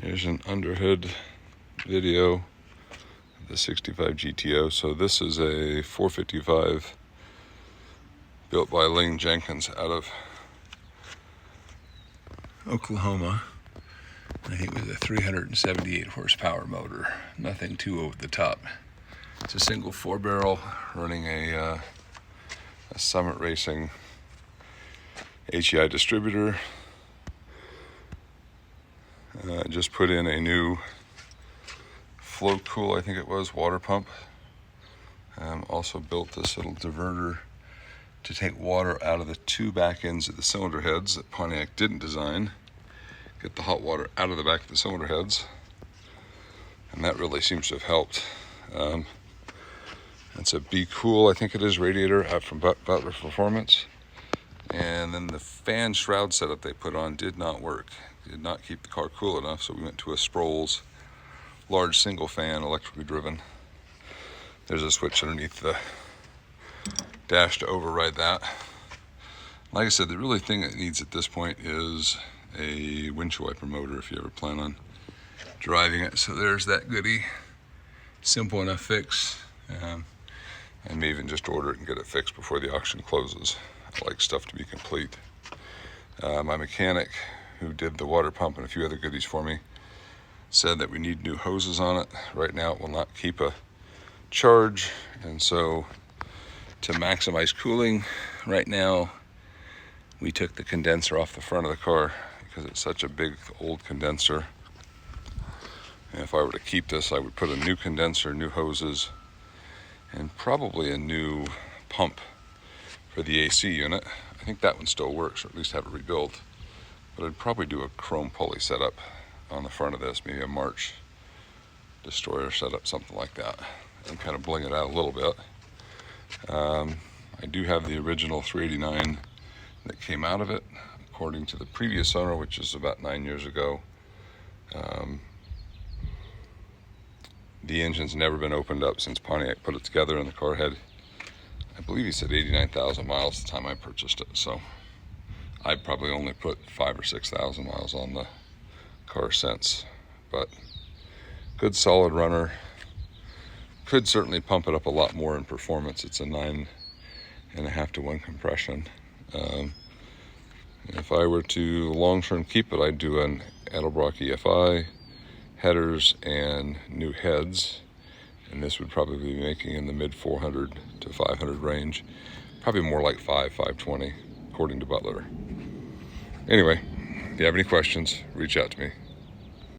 Here's an underhood video of the 65 GTO. So this is a 455 built by Lane Jenkins out of Oklahoma. I think it was a 378 horsepower motor, nothing too over the top. It's a single 4-barrel running a Summit Racing HEI distributor. Just put in a new flow cool, I think it was, water pump. Also built this little diverter to take water out of the two back ends of the cylinder heads that Pontiac didn't design. Get the hot water out of the back of the cylinder heads, and that really seems to have helped. It's a Be Cool, I think it is, radiator out from Butler Performance. And then the fan shroud setup they put on did not work. Did not keep the car cool enough, so we went to a Sproul's large single fan, electrically driven. There's a switch underneath the dash to override that. Like I said, the really thing it needs at this point is a windshield wiper motor if you ever plan on driving it. So there's that goodie. Simple enough fix. I may even just order it and get it fixed before the auction closes. I like stuff to be complete. My mechanic, who did the water pump and a few other goodies for me, said that we need new hoses on it. Right now it will not keep a charge, and so to maximize cooling right now we took the condenser off the front of the car because it's such a big old condenser. And if I were to keep this, I would put a new condenser, new hoses, and probably a new pump for the AC unit. I think that one still works, or at least have it rebuilt. But I'd probably do a chrome pulley setup on the front of this, maybe a March Destroyer setup, something like that, and kind of bling it out a little bit. I do have the original 389 that came out of it, according to the previous owner, which is about 9 years ago. The engine's never been opened up since Pontiac put it together, and the car had, I believe he said 89,000 miles the time I purchased it. So I've probably only put 5,000 or 6,000 miles on the car since. But good solid runner. Could certainly pump it up a lot more in performance. It's a 9.5 to 1 compression. If I were to long-term keep it, I'd do an Edelbrock EFI, headers, and new heads. And this would probably be making in the mid 400 to 500 range. Probably more like 520, according to Butler. Anyway, if you have any questions, reach out to me.